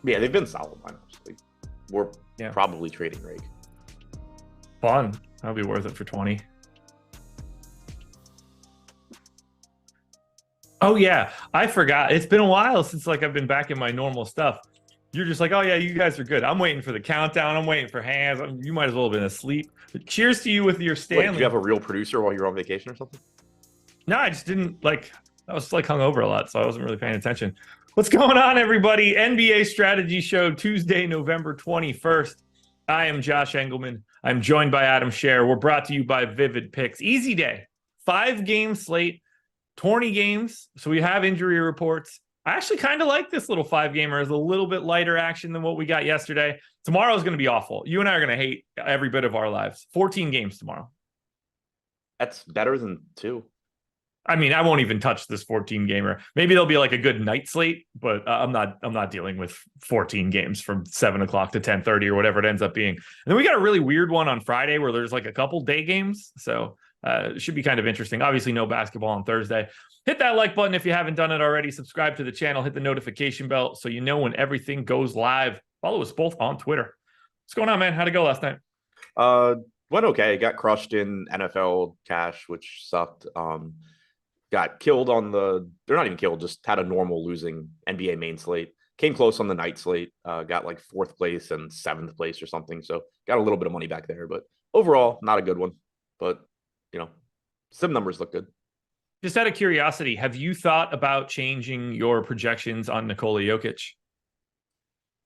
Yeah, they've been solid lineups. Like, we're Yeah. probably trading Rake. Fun. That'll be worth it for 20. Oh yeah, I forgot. It's been a while since like I've been back in my normal stuff. You're just like, oh yeah, you guys are good. I'm waiting for the countdown. I'm waiting for hands. You might as well have been asleep. But cheers to you with your Wait, do you have Stanley. a real producer while you're on vacation or something? No, I just didn't like. I was like hungover a lot, so I wasn't really paying attention. What's going on, everybody? NBA Strategy Show, Tuesday, November 21st. I am Josh Engleman. I'm joined by Adam Scherer. We're brought to you by Vivid Picks. Easy day, 5-game slate, 20 games. So we have injury reports. I actually kind of like this little 5-gamer. It's a little bit lighter action than what we got yesterday. Tomorrow's going to be awful. You and I are going to hate every bit of our lives. 14 games tomorrow. That's better than 2. I mean, I won't even touch this 14 gamer. Maybe there'll be like a good night slate, but I'm not dealing with 14 games from 7 o'clock to 10:30 or whatever it ends up being. And then we got a really weird one on Friday where there's like a couple day games. So it should be kind of interesting. Obviously, no basketball on Thursday. Hit that like button if you haven't done it already. Subscribe to the channel. Hit the notification bell so you know when everything goes live. Follow us both on Twitter. What's going on, man? How'd it go last night? Went okay. Got crushed in NFL cash, which sucked. Got killed on they're not even killed, just had a normal losing NBA main slate. Came close on the night slate, got like 4th place and 7th place or something. So got a little bit of money back there, but overall, not a good one. But, some numbers look good. Just out of curiosity, have you thought about changing your projections on Nikola Jokic?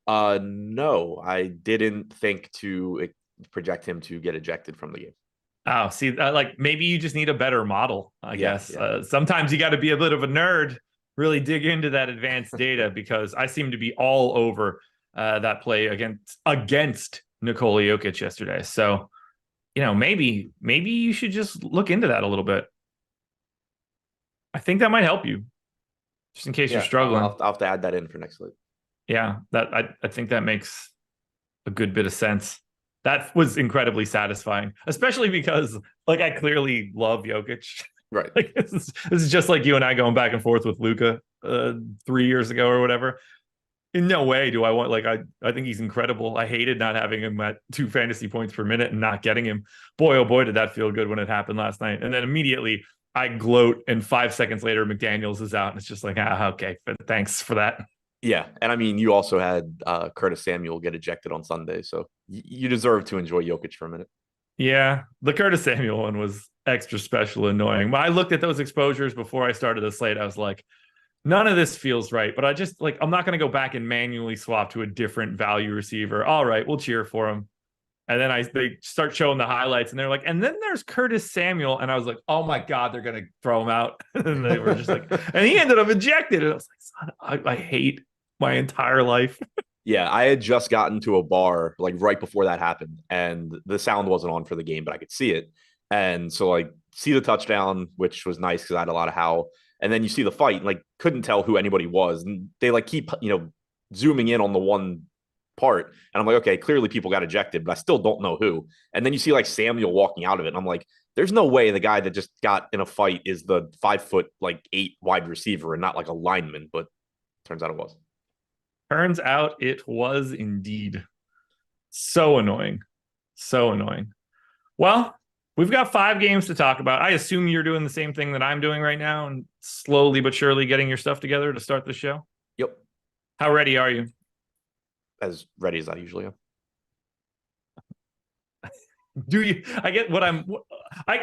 No, I didn't think to project him to get ejected from the game. Oh, see, like maybe you just need a better model, I guess. Yeah. Sometimes you got to be a bit of a nerd, really dig into that advanced data because I seem to be all over that play against Nikola Jokic yesterday. So, maybe you should just look into that a little bit. I think that might help you, just in case you're struggling. I'll have to add that in for next week. Yeah, I think that makes a good bit of sense. That was incredibly satisfying, especially because like I clearly love Jokic. Right. Like this is just like you and I going back and forth with Luka 3 years ago or whatever. In no way do I want I think he's incredible. I hated not having him at 2 fantasy points per minute and not getting him. Boy, oh boy, did that feel good when it happened last night. And then immediately I gloat, and 5 seconds later McDaniels is out, and it's just like, okay, thanks for that. Yeah, and I mean, you also had Curtis Samuel get ejected on Sunday, so you deserve to enjoy Jokic for a minute. Yeah, the Curtis Samuel one was extra special annoying. When I looked at those exposures before I started the slate, I was like, none of this feels right. But I just I'm not going to go back and manually swap to a different value receiver. All right, we'll cheer for him. And then they start showing the highlights, and they're like, and then there's Curtis Samuel, and I was like, oh my god, they're going to throw him out. And they were just like, and he ended up ejected. And I was like, I hate my entire life. Yeah, I had just gotten to a bar like right before that happened, and the sound wasn't on for the game, but I could see it. And so see the touchdown, which was nice because I had a lot of howl. And then you see the fight, and couldn't tell who anybody was. And they keep, zooming in on the one part. And I'm like, okay, clearly people got ejected, but I still don't know who. And then you see Samuel walking out of it. And I'm like, there's no way the guy that just got in a fight is the 5'8" wide receiver and not a lineman, but turns out it was. Turns out it was indeed. So annoying. So annoying. Well, we've got 5 games to talk about. I assume you're doing the same thing that I'm doing right now and slowly but surely getting your stuff together to start the show. Yep. How ready are you? As ready as I usually am. Do you? I get what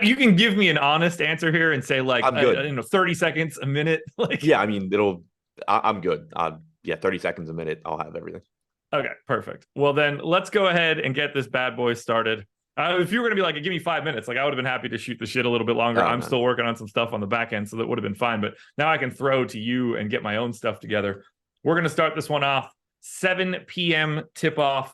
you can give me an honest answer here and say I'm good. 30 seconds, a minute. Yeah, I mean, I'm good. Yeah, 30 seconds a minute. I'll have everything. Okay, perfect. Well, then let's go ahead and get this bad boy started. If you were going to be give me 5 minutes, I would have been happy to shoot the shit a little bit longer. I'm still working on some stuff on the back end, so that would have been fine. But now I can throw to you and get my own stuff together. We're going to start this one off. 7 p.m. tip-off.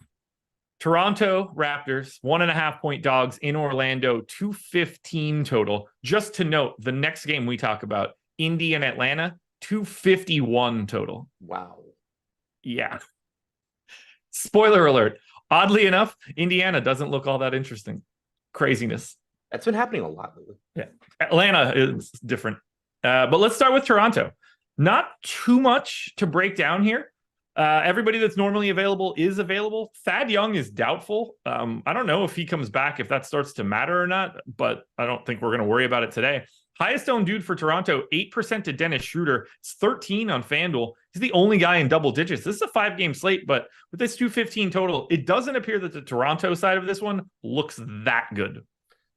Toronto Raptors, 1.5-point dogs in Orlando, 215 total. Just to note, the next game we talk about, Indy and Atlanta, 251 total. Wow. Yeah. Spoiler alert. Oddly enough, Indiana doesn't look all that interesting. Craziness. That's been happening a lot lately. Yeah. Atlanta is different. But let's start with Toronto. Not too much to break down here. Everybody that's normally available is available. Thad Young is doubtful. I don't know if he comes back, if that starts to matter or not, but I don't think we're going to worry about it today. Highest owned dude for Toronto, 8% to Dennis Schroeder. It's 13 on FanDuel. He's the only guy in double digits. This is a 5-game slate, but with this 215 total, it doesn't appear that the Toronto side of this one looks that good.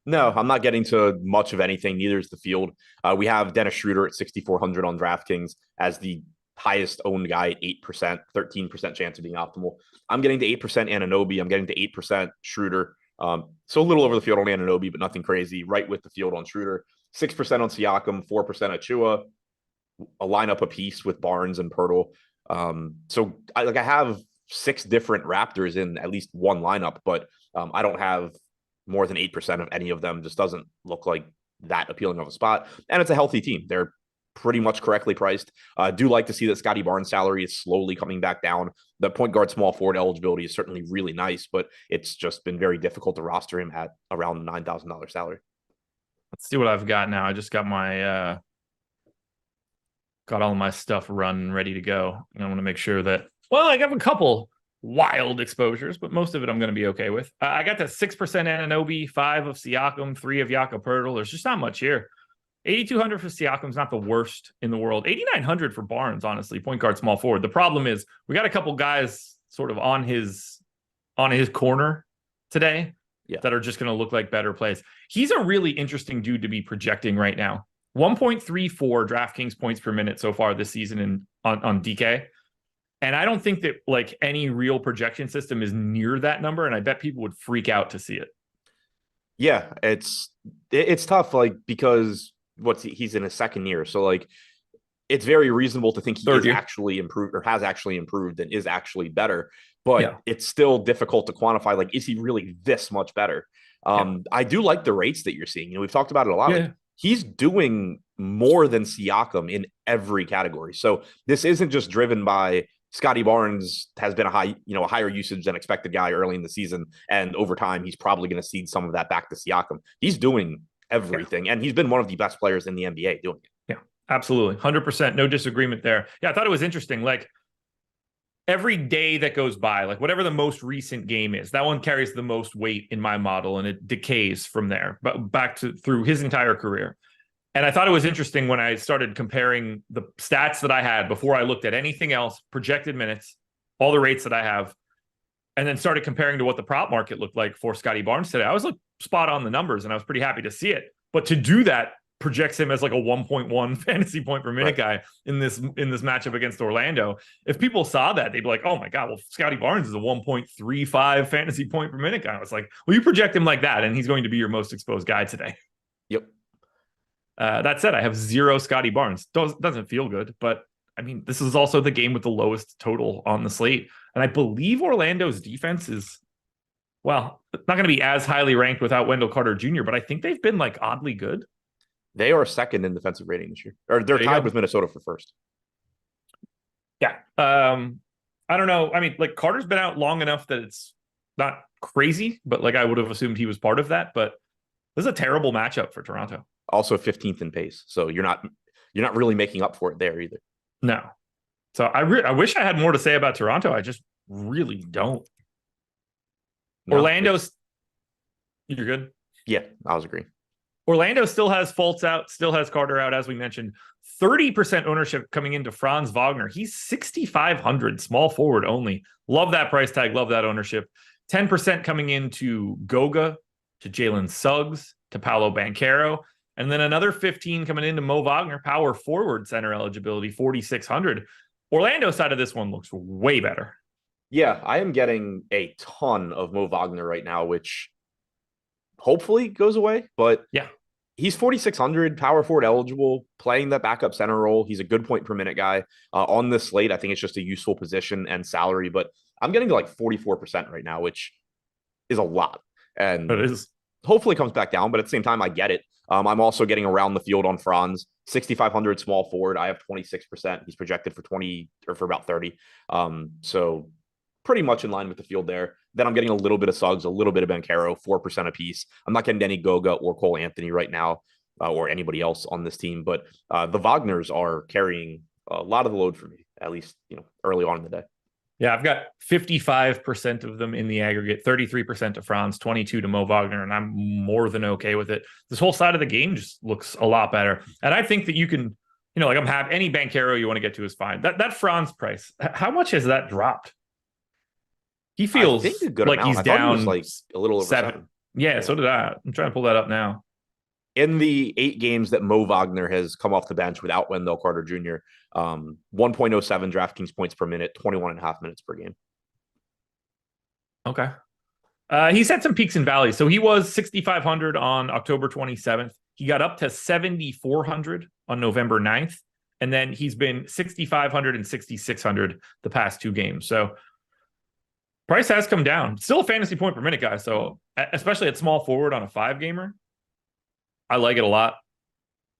No, I'm not getting to much of anything. Neither is the field. We have Dennis Schroeder at 6,400 on DraftKings as the highest owned guy at 8%, 13% chance of being optimal. I'm getting to 8% Anunoby. I'm getting to 8% Schroeder. So a little over the field on Anunoby, but nothing crazy. Right with the field on Schroeder. 6% on Siakam, 4% Achua, a lineup apiece with Barnes and Pirtle. So I have 6 different Raptors in at least one lineup, but I don't have more than 8% of any of them. Just doesn't look like that appealing of a spot. And it's a healthy team. They're pretty much correctly priced. I do like to see that Scotty Barnes' salary is slowly coming back down. The point guard small forward eligibility is certainly really nice, but it's just been very difficult to roster him at around the $9,000 salary. Let's see what I've got now. I just got my got all of my stuff run ready to go. And I want to make sure that, well, I have a couple wild exposures, but most of it I'm going to be okay with. I got that 6% Anunoby, 5 of Siakam, 3 of Jakob Poeltl. There's just not much here. 8,200 for Siakam's not the worst in the world. 8,900 for Barnes, honestly, point guard, small forward. The problem is we got a couple guys sort of on his corner today that are just going to look like better plays. He's a really interesting dude to be projecting right now. 1.34 DraftKings points per minute so far this season on DK. And I don't think that like any real projection system is near that number. And I bet people would freak out to see it. Yeah, it's tough, like, because he's in his second year. So like it's very reasonable to think he is actually improved or has actually improved and is actually better. But it's still difficult to quantify, like, is he really this much better? I do like the rates that you're seeing. You know, we've talked about it a lot. Like, he's doing more than Siakam in every category. So this isn't just driven by Scotty Barnes has been a higher usage than expected guy early in the season. And over time, he's probably going to cede some of that back to Siakam. He's doing everything. And he's been one of the best players in the NBA doing it. Yeah, absolutely. 100%. No disagreement there. Yeah, I thought it was interesting. Like, every day that goes by, like whatever the most recent game is, that one carries the most weight in my model and it decays from there, but back to through his entire career. And I thought it was interesting when I started comparing the stats that I had before I looked at anything else, projected minutes, all the rates that I have, and then started comparing to what the prop market looked like for Scotty Barnes today. I was like spot on the numbers and I was pretty happy to see it. But to do that projects him as like a 1.1 fantasy point per minute guy in this matchup against Orlando. If people saw that, they'd be like, oh my God, well, Scotty Barnes is a 1.35 fantasy point per minute guy. I was like, well, you project him like that, and he's going to be your most exposed guy today. Yep. That said, I have 0 Scotty Barnes. Doesn't feel good, but I mean, this is also the game with the lowest total on the slate. And I believe Orlando's defense is, well, not going to be as highly ranked without Wendell Carter Jr., but I think they've been like oddly good. They are second in defensive rating this year, or they're tied with Minnesota for first. Yeah. I don't know. I mean, like, Carter's been out long enough that it's not crazy, but like I would have assumed he was part of that. But this is a terrible matchup for Toronto. Also 15th in pace, so you're not really making up for it there either. No. So I wish I had more to say about Toronto. I just really don't. No, Orlando's. You're good? Yeah, I was agreeing. Orlando still has Fultz out, still has Carter out, as we mentioned. 30% ownership coming into Franz Wagner. He's 6,500, small forward only. Love that price tag, love that ownership. 10% coming into Goga, to Jalen Suggs, to Paolo Banchero. And then another 15 coming into Mo Wagner, power forward center eligibility, 4,600. Orlando side of this one looks way better. Yeah, I am getting a ton of Mo Wagner right now, which hopefully goes away. But yeah, he's 4,600, power forward eligible, playing that backup center role. He's a good point per minute guy. On this slate, I think it's just a useful position and salary. But I'm getting to like 44% right now, which is a lot. And it is. Hopefully comes back down, but at the same time, I get it. I'm also getting around the field on Franz, 6,500 small forward. I have 26%. He's projected for 20 or for about 30. So pretty much in line with the field there. Then I'm getting a little bit of Suggs, a little bit of Banchero, 4% a piece. I'm not getting any Goga or Cole Anthony right now, or anybody else on this team, but the Wagners are carrying a lot of the load for me, at least, early on in the day. Yeah, I've got 55% of them in the aggregate, 33% to Franz, 22 to Mo Wagner, and I'm more than okay with it. This whole side of the game just looks a lot better. And I think that you can, like I'm happy. Any Banchero you want to get to is fine. That Franz price, how much has that dropped? He feels I think a good like amount. he's I thought down he was like a little over 7. Yeah, so did I. I'm trying to pull that up now. In the 8 games that Mo Wagner has come off the bench without Wendell Carter Jr., 1.07 DraftKings points per minute, 21.5 minutes per game. Okay. He's had some peaks and valleys. So he was 6,500 on October 27th. He got up to 7,400 on November 9th. And then he's been 6,500 and 6,600 the past 2 games. So price has come down. Still a fantasy point per minute guy. So especially at small forward on a 5-gamer, I like it a lot.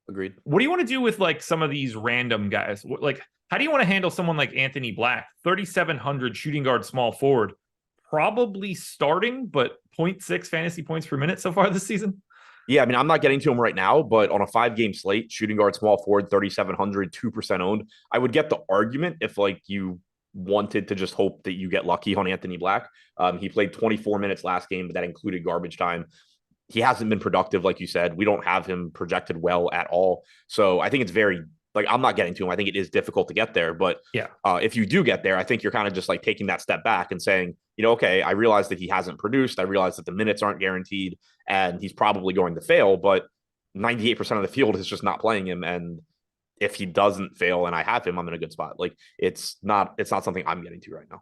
Agreed. What do you want to do with like some of these random guys? Like, how do you want to handle someone like Anthony Black, 3,700 shooting guard, small forward, probably starting, but 0.6 fantasy points per minute so far this season? Yeah, I mean, I'm not getting to him right now, but on a 5-game slate, shooting guard, small forward, 3,700, 2% owned. I would get the argument if like you wanted to just hope that you get lucky on Anthony Black. He played 24 minutes last game, but that included garbage time. He hasn't been productive, like you said. We don't have him projected well at all. So I think it's very, like, I'm not getting to him. I think it is difficult to get there. But yeah, if you do get there, I think you're kind of just like taking that step back and saying, okay, I realize that he hasn't produced. I realize that the minutes aren't guaranteed and he's probably going to fail, but 98% of the field is just not playing him. And if he doesn't fail and I have him, I'm in a good spot. Like it's not something I'm getting to right now.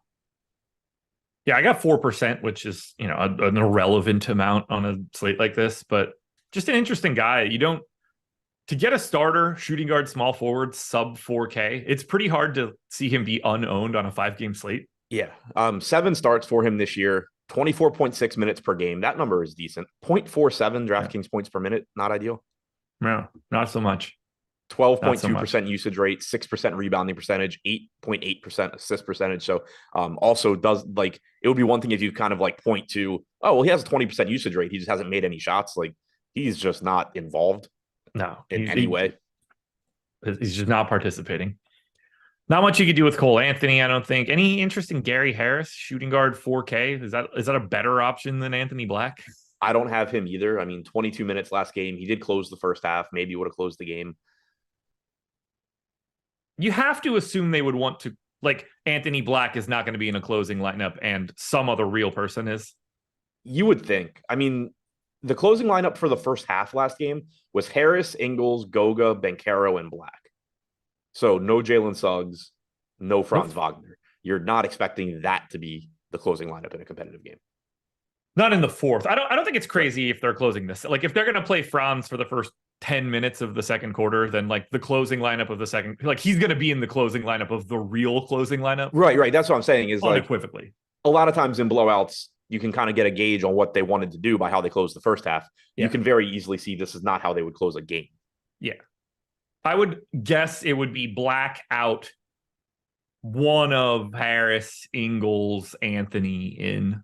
Yeah, I got 4%, which is, an irrelevant amount on a slate like this, but just an interesting guy. To get a starter, shooting guard, small forward, sub 4K, it's pretty hard to see him be unowned on a 5-game slate. Yeah. 7 starts for him this year, 24.6 minutes per game. That number is decent. 0.47 DraftKings points per minute, not ideal. No, not so much. 12.2% usage rate, 6% rebounding percentage, 8.8% assist percentage. So also does like, it would be one thing if you kind of like point to, oh, well, he has a 20% usage rate. He just hasn't made any shots. Like he's just not involved. No, in any way. He's just not participating. Not much you could do with Cole Anthony, I don't think. Any interest in Gary Harris, shooting guard 4K? Is that a better option than Anthony Black? I don't have him either. I mean, 22 minutes last game. He did close the first half. Maybe would have closed the game. You have to assume they would want to, like, Anthony Black is not going to be in a closing lineup and some other real person is. You would think. I mean, the closing lineup for the first half last game was Harris, Ingles, Goga, Banchero, and Black. So no Jalen Suggs, no Franz Wagner. You're not expecting that to be the closing lineup in a competitive game. Not in the fourth. I don't think it's crazy if they're closing this. Like if they're going to play Franz for the first 10 minutes of the second quarter, then like the closing lineup of the second, like he's going to be in the closing lineup of the real closing lineup. Right. That's what I'm saying is unequivocally. Like a lot of times in blowouts, you can kind of get a gauge on what they wanted to do by how they closed the first half. Yeah. You can very easily see this is not how they would close a game. Yeah. I would guess it would be Black out, one of Harris, Ingles, Anthony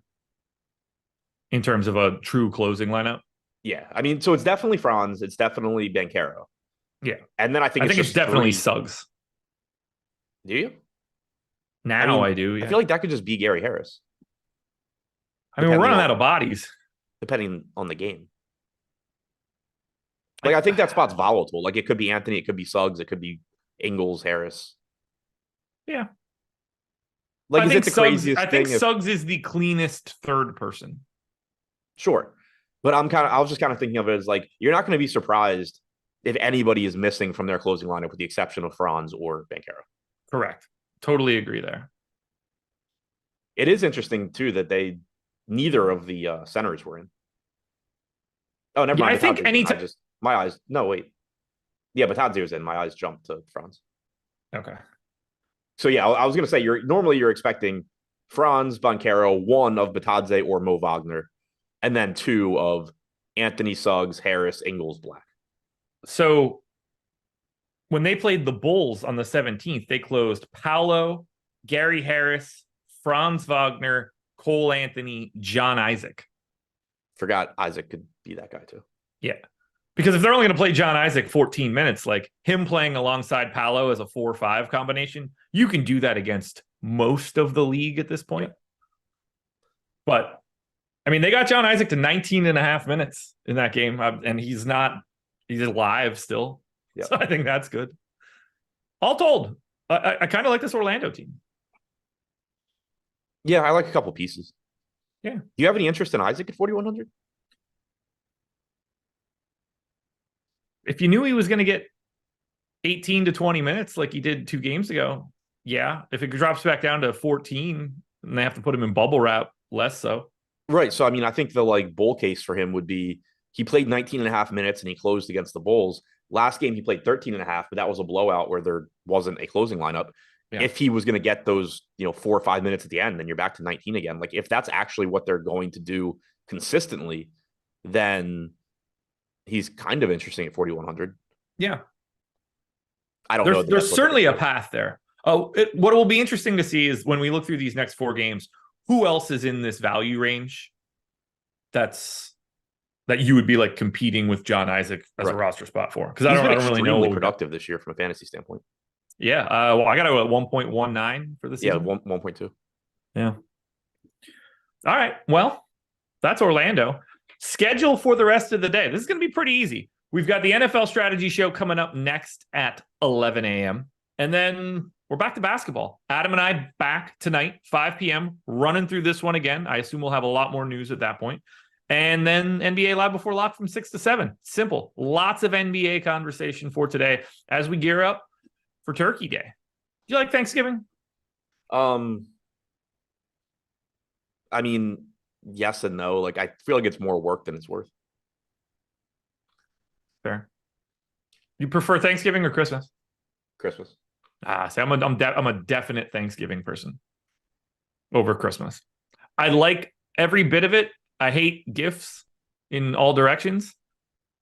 in terms of a true closing lineup. Yeah. I mean, so it's definitely Franz. It's definitely Banchero. Yeah. And then I think it's definitely Suggs. Do you? Now I do. Yeah. I feel like that could just be Gary Harris. I mean, we're running out of bodies. Depending on the game. Like, I think that spot's volatile. Like, it could be Anthony, it could be Suggs, it could be Ingles, Harris. Yeah. Like, is it the craziest thing? I think Suggs is the cleanest third person. Sure. But I was just kind of thinking of it as like, you're not going to be surprised if anybody is missing from their closing lineup with the exception of Franz or Banchero. Correct. Totally agree there. It is interesting, too, that neither of the centers were in. Oh, never mind. I think anytime. My eyes. No, wait. Yeah, but Tadzio's in. My eyes jumped to Franz. Okay. So, yeah, I was going to say, you're expecting Franz, Banchero, 1 of Batadze or Mo Wagner, and then 2 of Anthony, Suggs, Harris, Ingles, Black. So when they played the Bulls on the 17th, they closed Paolo, Gary Harris, Franz Wagner, Cole Anthony, John Isaac. Forgot Isaac could be that guy too. Yeah. Because if they're only going to play John Isaac 14 minutes, like him playing alongside Paolo as a 4-5 combination, you can do that against most of the league at this point. But I mean, they got John Isaac to 19 and a half minutes in that game, and he's alive still. Yep. So I think that's good. All told, I kind of like this Orlando team. Yeah, I like a couple pieces. Yeah. Do you have any interest in Isaac at 4,100? If you knew he was going to get 18 to 20 minutes like he did 2 games ago, yeah. If it drops back down to 14 and they have to put him in bubble wrap, less so. Right. So, I mean, I think the bull case for him would be he played 19 and a half minutes and he closed against the Bulls. Last game, he played 13 and a half, but that was a blowout where there wasn't a closing lineup. Yeah. If he was going to get those, 4 or 5 minutes at the end, then you're back to 19 again. Like, if that's actually what they're going to do consistently, then he's kind of interesting at 4,100. Yeah. I don't know. There's certainly a path there. What will be interesting to see is when we look through these next 4 games, who else is in this value range that you would be like competing with John Isaac as a roster spot for? Because I don't really know. Productive this year from a fantasy standpoint. Yeah. Well, I got to go at 1.19 for the season. Yeah, 1.2. Yeah. All right. Well, that's Orlando. Schedule for the rest of the day. This is going to be pretty easy. We've got the NFL strategy show coming up next at 11 a.m. And then we're back to basketball. Adam and I back tonight, 5 p.m., running through this one again. I assume we'll have a lot more news at that point. And then NBA Live Before Lock from 6 to 7. Simple. Lots of NBA conversation for today as we gear up for Turkey Day. Do you like Thanksgiving? I mean, yes and no. Like, I feel like it's more work than it's worth. Fair. You prefer Thanksgiving or Christmas? Christmas. See, I'm a definite Thanksgiving person over Christmas. I like every bit of it. I hate gifts in all directions.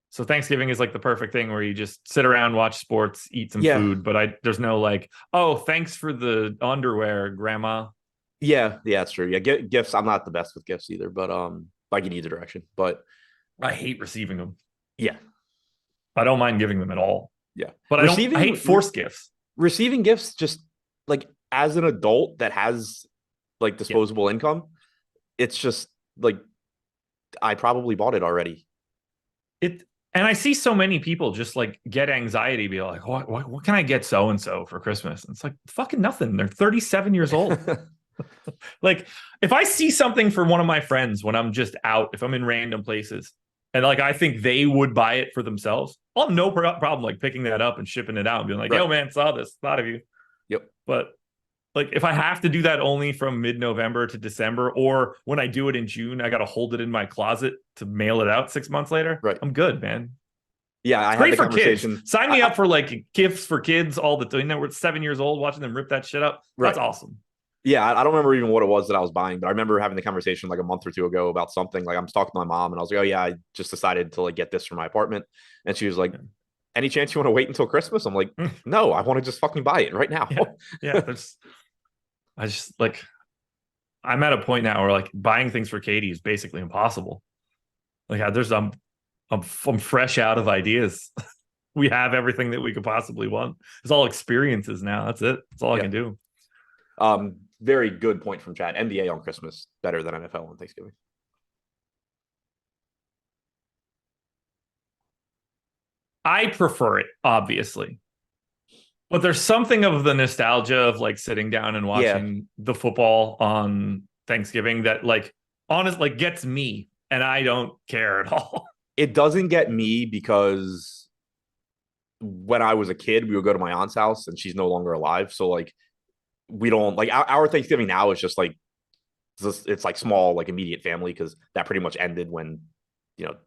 So Thanksgiving is like the perfect thing where you just sit around, watch sports, eat some food. But there's no like, oh, thanks for the underwear, Grandma. Yeah, that's true. Yeah, gifts. I'm not the best with gifts either, but like in either direction. But I hate receiving them. Yeah, I don't mind giving them at all. Yeah, but I hate forced gifts. Receiving gifts, just like as an adult that has like disposable income, it's just like I probably bought it already. And I see so many people just like get anxiety, be like, what can I get so and so for Christmas? And it's like fucking nothing. They're 37 years old. Like if I see something for one of my friends when I'm just out, if I'm in random places, and like I think they would buy it for themselves, I'll have no problem like picking that up and shipping it out and being like, yo, man, saw this, thought of you. Yep. But like if I have to do that only from mid-November to December, or when I do it in June, I got to hold it in my closet to mail it out 6 months later. Right. I'm good, man. Yeah, it's great for kids. Sign me up for like gifts for kids all the time. We're 7 years old watching them rip that shit up. That's awesome. Yeah, I don't remember even what it was that I was buying, but I remember having the conversation like a month or two ago about something. Like I'm talking to my mom, and I was like, "Oh yeah, I just decided to like get this for my apartment," and she was like, "Any chance you want to wait until Christmas?" I'm like, "No, I want to just fucking buy it right now." Yeah. I just like, I'm at a point now where like buying things for Katie is basically impossible. Like I'm fresh out of ideas. We have everything that we could possibly want. It's all experiences now. That's it. That's all I can do. Very good point from chat. NBA on Christmas better than NFL on Thanksgiving. I prefer it, obviously. But there's something of the nostalgia of like sitting down and watching the football on Thanksgiving that like honestly like gets me, and I don't care at all. It doesn't get me because when I was a kid, we would go to my aunt's house and she's no longer alive. So like we don't like our Thanksgiving now is just like it's like small, like immediate family, because that pretty much ended when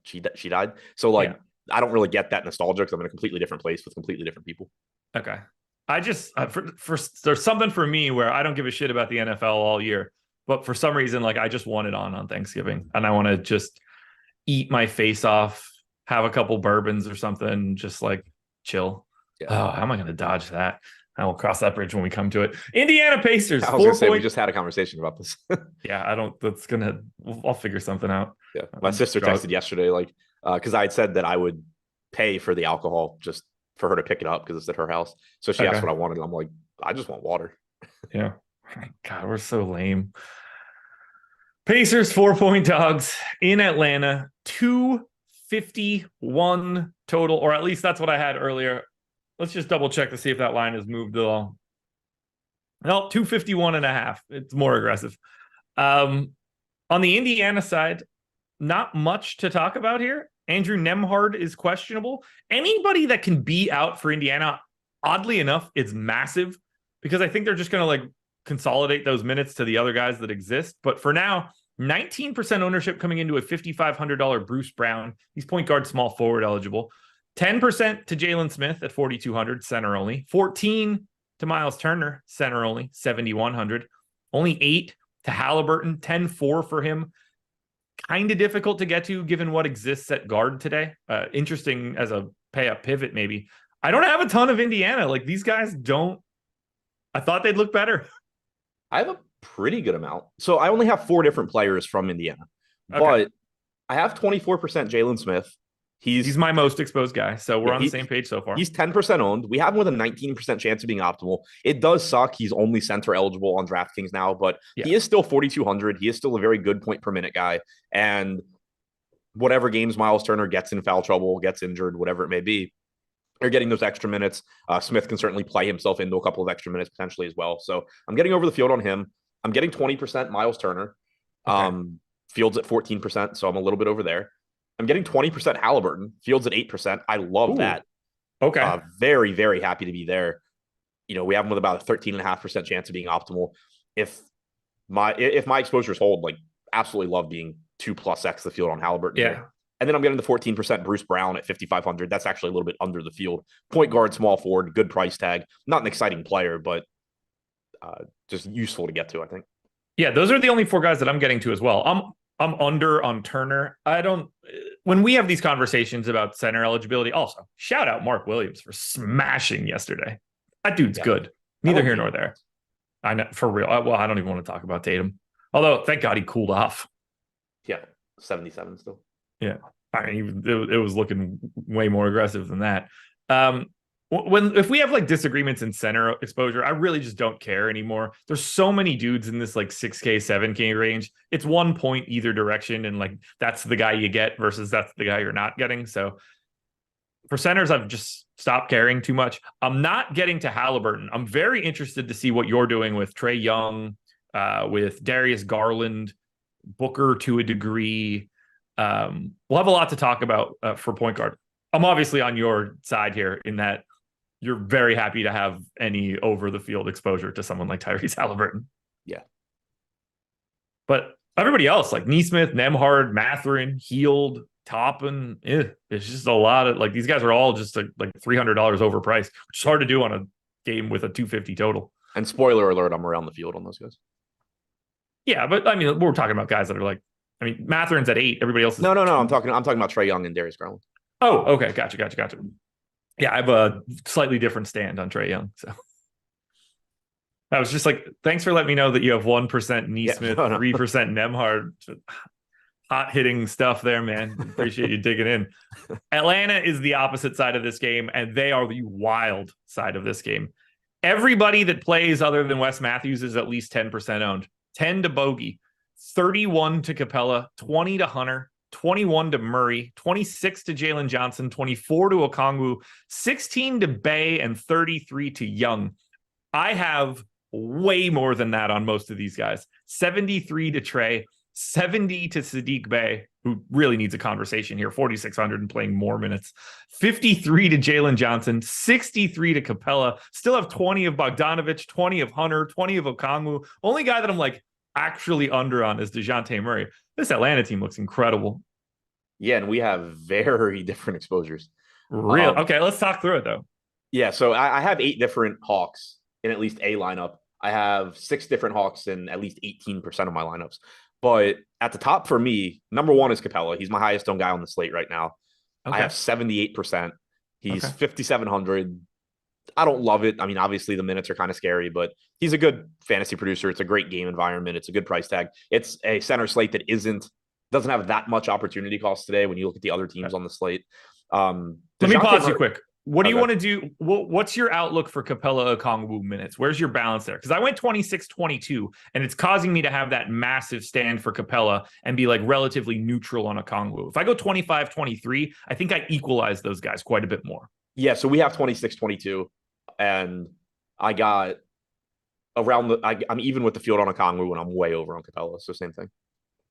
she died. So like I don't really get that nostalgia because I'm in a completely different place with completely different people. Okay. I just there's something for me where I don't give a shit about the NFL all year, but for some reason like I just want it on Thanksgiving, and I want to just eat my face off, have a couple bourbons or something, just like chill. Oh, how am I going to dodge that? I will cross that bridge when we come to it. Indiana Pacers. I was going to say, we just had a conversation about this. I'll figure something out. Yeah. My sister texted yesterday, like, because I had said that I would pay for the alcohol just for her to pick it up because it's at her house. So she asked what I wanted. I'm like, I just want water. Yeah. God, we're so lame. Pacers 4-point dogs in Atlanta, 251 total, or at least that's what I had earlier. Let's just double check to see if that line has moved at all. No, 251.5. It's more aggressive. On the Indiana side, not much to talk about here. Andrew Nembhard is questionable. Anybody that can be out for Indiana, oddly enough, is massive because I think they're just going to like consolidate those minutes to the other guys that exist. But for now, 19% ownership coming into a $5,500 Bruce Brown. He's point guard, small forward eligible. 10% to Jalen Smith at 4,200, center only. 14 to Miles Turner, center only, 7,100. Only 8 to Halliburton, 10-4 for him. Kind of difficult to get to given what exists at guard today. Interesting as a pay up pivot, maybe. I don't have a ton of Indiana. Like these guys don't. I thought they'd look better. I have a pretty good amount. So I only have 4 different players from Indiana, Okay. but I have 24% Jalen Smith. He's my most exposed guy. So we're on the same page so far. He's 10% owned. We have more than 19% chance of being optimal. It does suck. He's only center eligible on DraftKings now, but he is still 4,200. He is still a very good point per minute guy. And whatever games Miles Turner gets in foul trouble, gets injured, whatever it may be, they're getting those extra minutes. Smith can certainly play himself into a couple of extra minutes potentially as well. So I'm getting over the field on him. I'm getting 20% Miles Turner. Okay. Fields at 14%, so I'm a little bit over there. I'm getting 20% Halliburton. Fields at 8%. I love that. Okay. Very, very happy to be there. You know, we have him with about a 13.5% chance of being optimal. If my exposures hold, like absolutely love being 2+X the field on Halliburton. Yeah. Here. And then I'm getting the 14% Bruce Brown at 5,500. That's actually a little bit under the field. Point guard, small forward, good price tag. Not an exciting player, but just useful to get to, I think. Yeah, those are the only 4 guys that I'm getting to as well. I'm under on Turner. When we have these conversations about center eligibility, also shout out Mark Williams for smashing yesterday. That dude's good. Neither here nor there. I know, for real. Well, I don't even want to talk about Tatum. Although, thank God he cooled off. Yeah, 77 still. Yeah, I mean, it was looking way more aggressive than that. If we have like disagreements in center exposure, I really just don't care anymore. There's so many dudes in this like 6K, 7K range. It's 1 point either direction, and like that's the guy you get versus that's the guy you're not getting. So for centers, I've just stopped caring too much. I'm not getting to Halliburton. I'm very interested to see what you're doing with Trae Young, with Darius Garland, Booker to a degree. We'll have a lot to talk about for point guard. I'm obviously on your side here in that you're very happy to have any over the field exposure to someone like Tyrese Halliburton. Yeah. But everybody else, like Nesmith, Nembhard, Mathurin, Hield, Toppin, it's just a lot of like these guys are all just like $300 overpriced, which is hard to do on a game with a 250 total. And spoiler alert, I'm around the field on those guys. Yeah, but I mean, we're talking about guys that are like, I mean, Mathurin's at 8. Everybody else is no. I'm talking about Trae Young and Darius Garland. Oh, okay. Gotcha. Yeah, I have a slightly different stand on Trae Young. So I was just like, thanks for letting me know that you have 1% Nesmith, 3% Nembhard. Hot hitting stuff there, man. Appreciate you digging in. Atlanta is the opposite side of this game, and they are the wild side of this game. Everybody that plays other than Wes Matthews is at least 10% owned. 10 to Bogey, 31 to Capella, 20 to Hunter, 21 to Murray, 26 to Jalen Johnson, 24 to Okongwu, 16 to Bay, and 33 to Young. I have way more than that on most of these guys. 73 to Trae, 70 to Sadiq Bey, who really needs a conversation here, 4,600 and playing more minutes. 53 to Jalen Johnson, 63 to Capella. Still have 20 of Bogdanovich, 20 of Hunter, 20 of Okongwu. Only guy that I'm like actually under on is DeJounte Murray. This Atlanta team looks incredible. Yeah, and we have very different exposures. Real. Okay, let's talk through it, though. Yeah, so I have 8 different Hawks in at least a lineup. I have 6 different Hawks in at least 18% of my lineups. But at the top for me, number 1 is Capella. He's my highest owned guy on the slate right now. Okay. I have 78%. He's 5,700. I don't love it. I mean, obviously the minutes are kind of scary, but he's a good fantasy producer. It's a great game environment. It's a good price tag. It's a center slate that doesn't have that much opportunity cost today when you look at the other teams on the slate. Let me pause you quick. What do you want to do? What's your outlook for Capella Okongwu minutes? Where's your balance there? Because I went 26-22, and it's causing me to have that massive stand for Capella and be like relatively neutral on Okongwu. If I go 25-23, I think I equalize those guys quite a bit more. Yeah, so we have 26-22, and I got around I'm even with the field on Okongwu, and I'm way over on Capella. So same thing.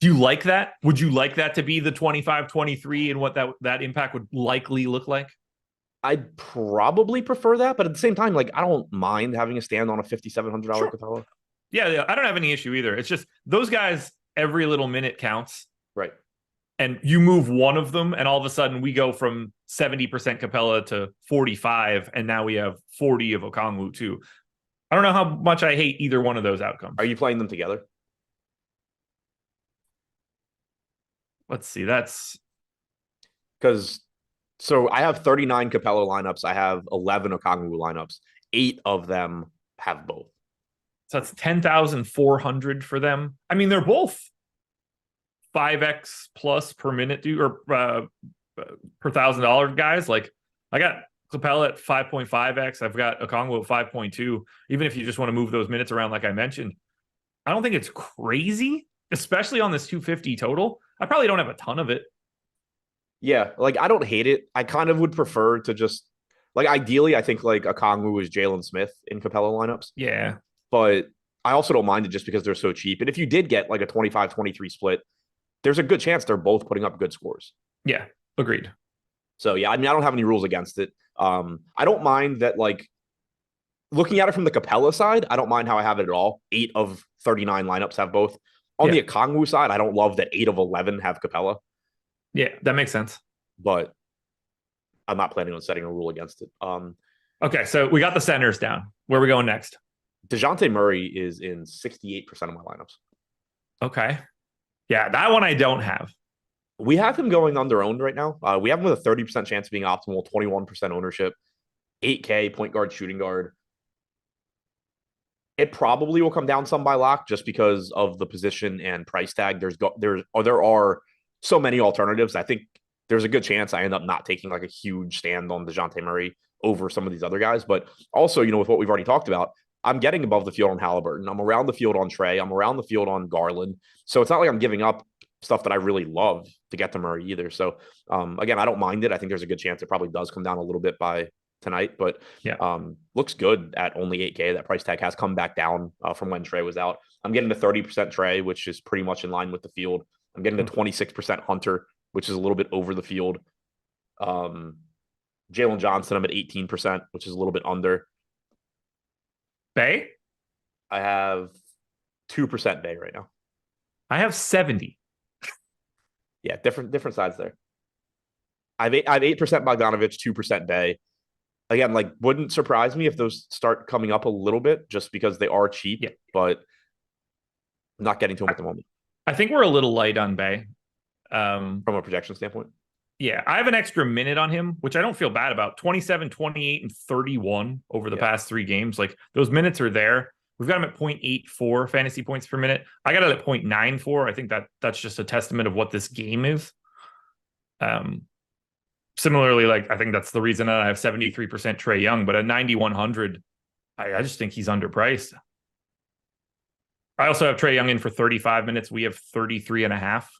Do you like that? Would you like that to be the 25-23 and what that impact would likely look like? I'd probably prefer that, but at the same time, like I don't mind having a stand on a $5,700 Capella. Yeah, I don't have any issue either. It's just those guys, every little minute counts. Right. And you move one of them, and all of a sudden we go from 70% Capella to 45, and now we have 40 of Okongwu too. I don't know how much I hate either one of those outcomes. Are you playing them together? Let's see. That's because so I have 39 Capella lineups. I have 11 Okongwu lineups. 8 of them have both. So that's 10,400 for them. I mean, they're both 5x plus per minute, or per $1,000 guys. Like I got Capella at 5.5x. I've got Okongwu at 5.2. Even if you just want to move those minutes around, like I mentioned, I don't think it's crazy, especially on this 250 total. I probably don't have a ton of it. Yeah, like I don't hate it. I kind of would prefer to just like ideally, I think like Okongwu is Jalen Smith in Capella lineups. Yeah. But I also don't mind it just because they're so cheap. And if you did get like a 25-23 split, there's a good chance they're both putting up good scores. Yeah, agreed. So yeah, I mean, I don't have any rules against it. I don't mind that, like, looking at it from the Capella side, I don't mind how I have it at all. 8 of 39 lineups have both. On the Okongwu side, I don't love that 8 of 11 have Capella. Yeah, that makes sense. But I'm not planning on setting a rule against it. Okay, so we got the centers down. Where are we going next? DeJounte Murray is in 68% of my lineups. Okay. Yeah, that one I don't have. We have him going under-owned right now. We have him with a 30% chance of being optimal, 21% ownership, 8K, point guard, shooting guard. It probably will come down some by lock just because of the position and price tag. There are so many alternatives. I think there's a good chance I end up not taking like a huge stand on DeJounte Murray over some of these other guys. But also, you know, with what we've already talked about, I'm getting above the field on Halliburton. I'm around the field on Trey. I'm around the field on Garland. So it's not like I'm giving up stuff that I really love to get to Murray either. So again, I don't mind it. I think there's a good chance it probably does come down a little bit by tonight, but looks good at only 8K. That price tag has come back down from when Trey was out. I'm getting the 30% Trey, which is pretty much in line with the field. I'm getting the 26% Hunter, which is a little bit over the field. Jalen Johnson, I'm at 18%, which is a little bit under. Bay? I have 2% Bay right now. I have 70. Yeah, different sides there. I have 8% Bogdanovich, 2% Bay. Again, like, wouldn't surprise me if those start coming up a little bit just because they are cheap, but I'm not getting to them at the moment. I think we're a little light on Bay. From a projection standpoint. Yeah, I have an extra minute on him, which I don't feel bad about. 27, 28, and 31 over the past 3 games. Like, those minutes are there. We've got him at 0.84 fantasy points per minute. I got it at 0.94. I think that's just a testament of what this game is. Similarly, like, I think that's the reason that I have 73% Trey Young, but at 9,100, I just think he's underpriced. I also have Trey Young in for 35 minutes. We have 33 and a half.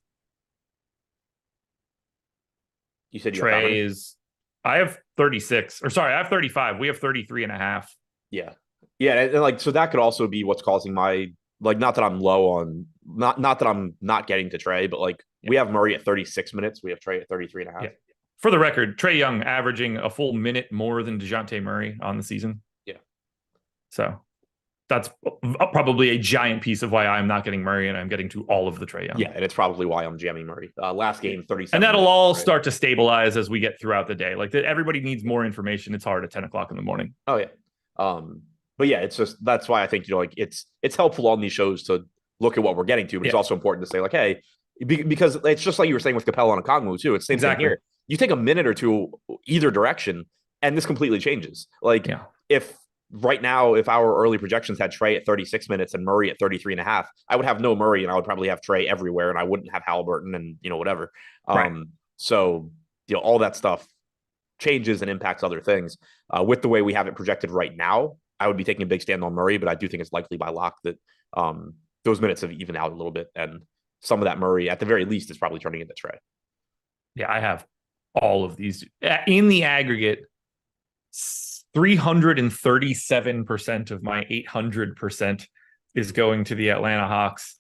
You said Trey is, I have 36, or sorry, I have 35. We have 33 and a half. Yeah. Yeah. And like, so that could also be what's causing my, like, not that I'm low on, not that I'm not getting to Trey, but like, we have Murray at 36 minutes. We have Trey at 33 and a half. Yeah. For the record, Trey Young averaging a full minute more than DeJounte Murray on the season. Yeah. So that's probably a giant piece of why I'm not getting Murray and I'm getting to all of the Trey Young. Yeah, and it's probably why I'm jamming Murray. Last game, 37. And that'll all start to stabilize as we get throughout the day. Like, everybody needs more information. It's hard at 10 o'clock in the morning. Oh, yeah. But yeah, it's just, that's why I think, you know, like, it's helpful on these shows to look at what we're getting to, but it's also important to say, like, hey, because it's just like you were saying with Capella and Okongwu too. It's the same thing here. You take a minute or two either direction, and this completely changes. Like, if right now, if our early projections had Trey at 36 minutes and Murray at 33 and a half, I would have no Murray and I would probably have Trey everywhere, and I wouldn't have Halliburton and, you know, whatever. So, you know, all that stuff changes and impacts other things. With the way we have it projected right now, I would be taking a big stand on Murray, but I do think it's likely by lock that those minutes have evened out a little bit, and some of that Murray, at the very least, is probably turning into Trey. Yeah, I have all of these in the aggregate. 337% of my 800% is going to the Atlanta Hawks.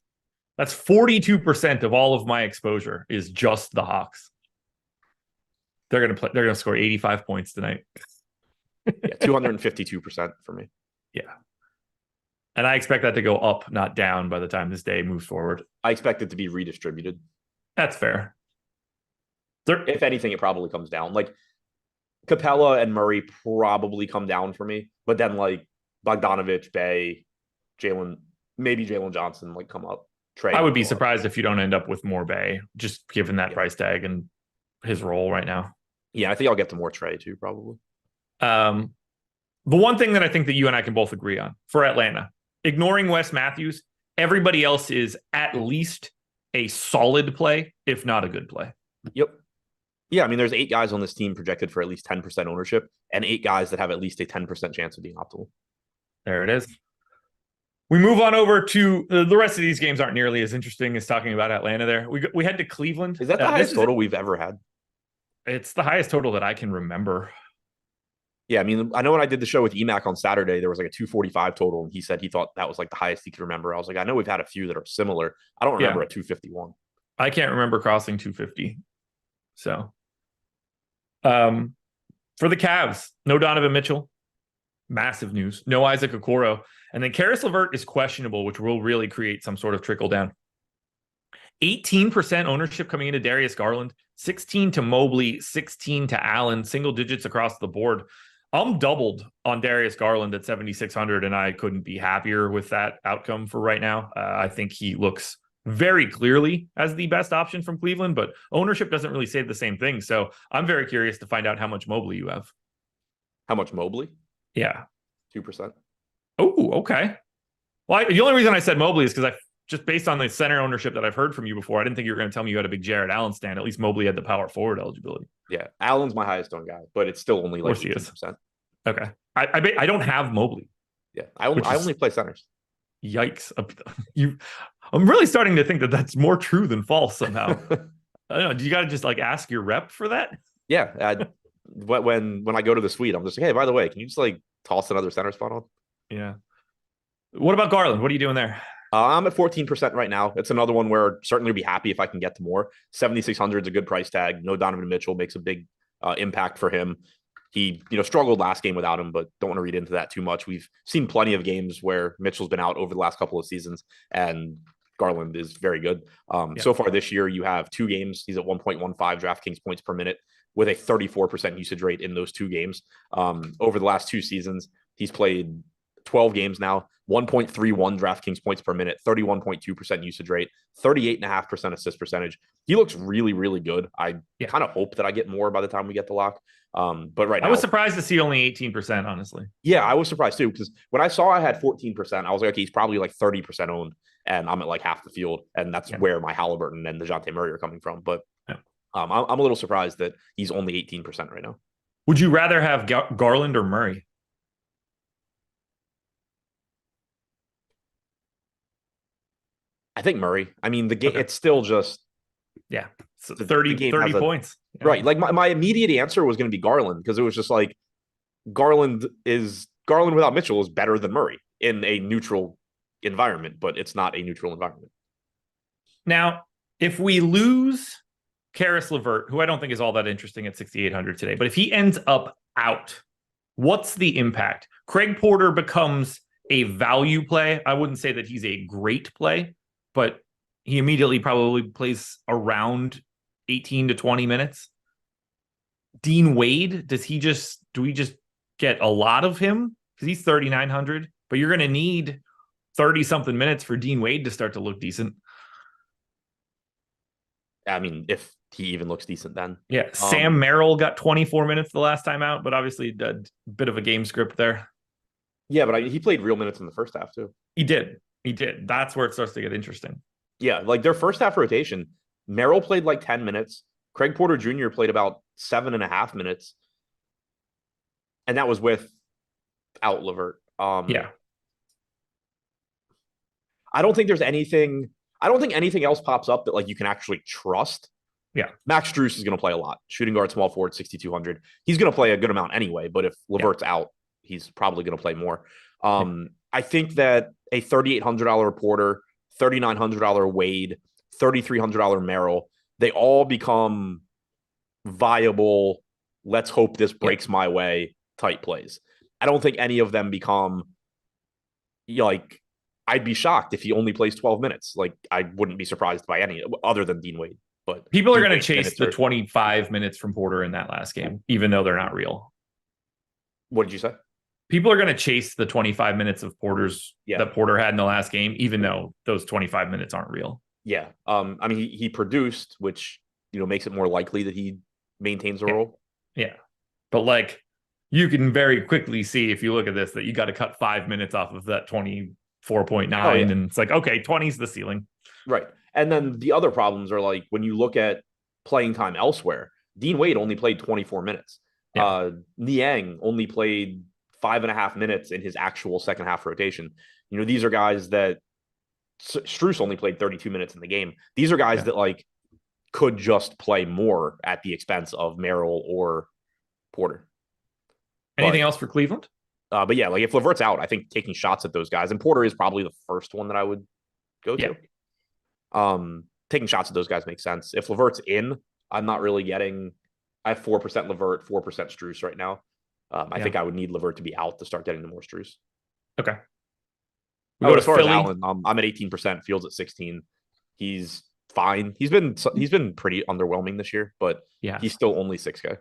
That's 42% of all of my exposure is just the Hawks. They're going to play. They're going to score 85 points tonight. Yeah, 252% for me. Yeah. And I expect that to go up, not down, by the time this day moves forward. I expect it to be redistributed. That's fair. If anything, it probably comes down. Like Capella and Murray probably come down for me, but then like Bogdanovich, Bay, Jalen, maybe Jalen Johnson like come up. Trey, I would be surprised if you don't end up with more Bay, just given that price tag and his role right now. Yeah, I think I'll get to more Trey too, probably. The one thing that I think that you and I can both agree on for Atlanta, ignoring Wes Matthews, everybody else is at least a solid play, if not a good play. Yep. Yeah, I mean, there's 8 guys on this team projected for at least 10% ownership, and 8 guys that have at least a 10% chance of being optimal. There it is. We move on over to the rest of these games aren't nearly as interesting as talking about Atlanta there. We head to Cleveland. Is that the highest total we've ever had? It's the highest total that I can remember. Yeah, I mean, I know when I did the show with EMAC on Saturday, there was like a 245 total, and he said he thought that was like the highest he could remember. I was like, I know we've had a few that are similar. I don't remember a 251. I can't remember crossing 250. So, for the Cavs, no Donovan Mitchell. Massive news. No Isaac Okoro. And then Karis LeVert is questionable, which will really create some sort of trickle down. 18% ownership coming into Darius Garland, 16 to Mobley, 16 to Allen, single digits across the board. I'm doubled on Darius Garland at 7,600, and I couldn't be happier with that outcome for right now. I think he looks very clearly as the best option from Cleveland, but ownership doesn't really say the same thing. So I'm very curious to find out how much Mobley you have. How much Mobley? Yeah. 2%. Oh, okay. Well, the only reason I said Mobley is because just based on the center ownership that I've heard from you before, I didn't think you were going to tell me you had a big Jared Allen stand. At least Mobley had the power forward eligibility. Yeah, Allen's my highest owned guy, but it's still only like 18%. Okay. I don't have Mobley. Yeah, I only play centers. Yikes. I'm really starting to think that that's more true than false somehow. I don't know. Do you got to just like ask your rep for that? Yeah. When I go to the suite, I'm just like, hey, by the way, can you just like toss another center spot on? Yeah. What about Garland? What are you doing there? I'm at 14% right now. It's another one where I'd certainly be happy if I can get to more. 7,600 is a good price tag. No Donovan Mitchell makes a big impact for him. He, struggled last game without him, but don't want to read into that too much. We've seen plenty of games where Mitchell's been out over the last couple of seasons, and Garland is very good. So far this year, you have 2 games. He's at 1.15 DraftKings points per minute with a 34% usage rate in those 2 games. Over the last 2 seasons, he's played 12 games now, 1.31 DraftKings points per minute, 31.2% usage rate, 38.5% assist percentage. He looks really, really good. I kind of hope that I get more by the time we get to lock. But right now, I was surprised to see only 18%, honestly. Yeah, I was surprised too, because when I saw I had 14%, I was like, okay, he's probably like 30% owned, and I'm at like half the field, and that's where my Halliburton and DeJounte Murray are coming from. But I'm a little surprised that he's only 18% right now. Would you rather have Garland or Murray? I think Murray. I mean, the game, it's still just... Yeah, so 30 points. Yeah. Right. Like my immediate answer was going to be Garland, because it was just like Garland without Mitchell is better than Murray in a neutral environment, but it's not a neutral environment. Now, if we lose Karis LeVert, who I don't think is all that interesting at 6,800 today, but if he ends up out, what's the impact? Craig Porter becomes a value play. I wouldn't say that he's a great play, but he immediately probably plays around 18 to 20 minutes. Dean Wade, do we just get a lot of him? Because he's 3,900, but you're going to need 30 something minutes for Dean Wade to start to look decent. I mean, if he even looks decent then. Yeah. Sam Merrill got 24 minutes the last time out, but obviously a bit of a game script there. Yeah, but he played real minutes in the first half too. He did. That's where it starts to get interesting. Yeah, like their first half rotation, Merrill played like 10 minutes. Craig Porter Jr. played about 7.5 minutes. And that was without Levert. Yeah. I don't think there's anything. I don't think anything else pops up that like you can actually trust. Yeah. Max Strus is going to play a lot. Shooting guard, small forward, 6,200. He's going to play a good amount anyway. But if Levert's out, he's probably going to play more. I think that a $3,800 Porter, $3,900 Wade, $3,300 Merrill, they all become viable. Let's hope this breaks my way type plays. I don't think any of them become like. I'd be shocked if he only plays 12 minutes. Like I wouldn't be surprised by any other than Dean Wade. But people are going to chase the 25 minutes from Porter in that last game, even though they're not real. What did you say? People are going to chase the 25 minutes of Porter's that Porter had in the last game, even though those 25 minutes aren't real. Yeah. I mean, he produced, which, makes it more likely that he maintains a role. Yeah. But like, you can very quickly see if you look at this, that you got to cut 5 minutes off of that 24.9. And it's like, okay, 20 is the ceiling. Right. And then the other problems are like when you look at playing time elsewhere, Dean Wade only played 24 minutes. Niang only played 5.5 minutes in his actual second half rotation. These are guys that Strus only played 32 minutes in the game. These are guys that like could just play more at the expense of Merrill or Porter. Anything else for Cleveland? But yeah, like if Levert's out, I think taking shots at those guys, and Porter is probably the first one that I would go to. Taking shots at those guys makes sense. If Levert's in, I'm not really getting. I have 4% Levert, 4% Strus right now. I think I would need Levert to be out to start getting the more Strus. Okay. As far as Allen, I'm at 18%. Fields at 16. He's fine. He's been pretty underwhelming this year, but he's still only 6K.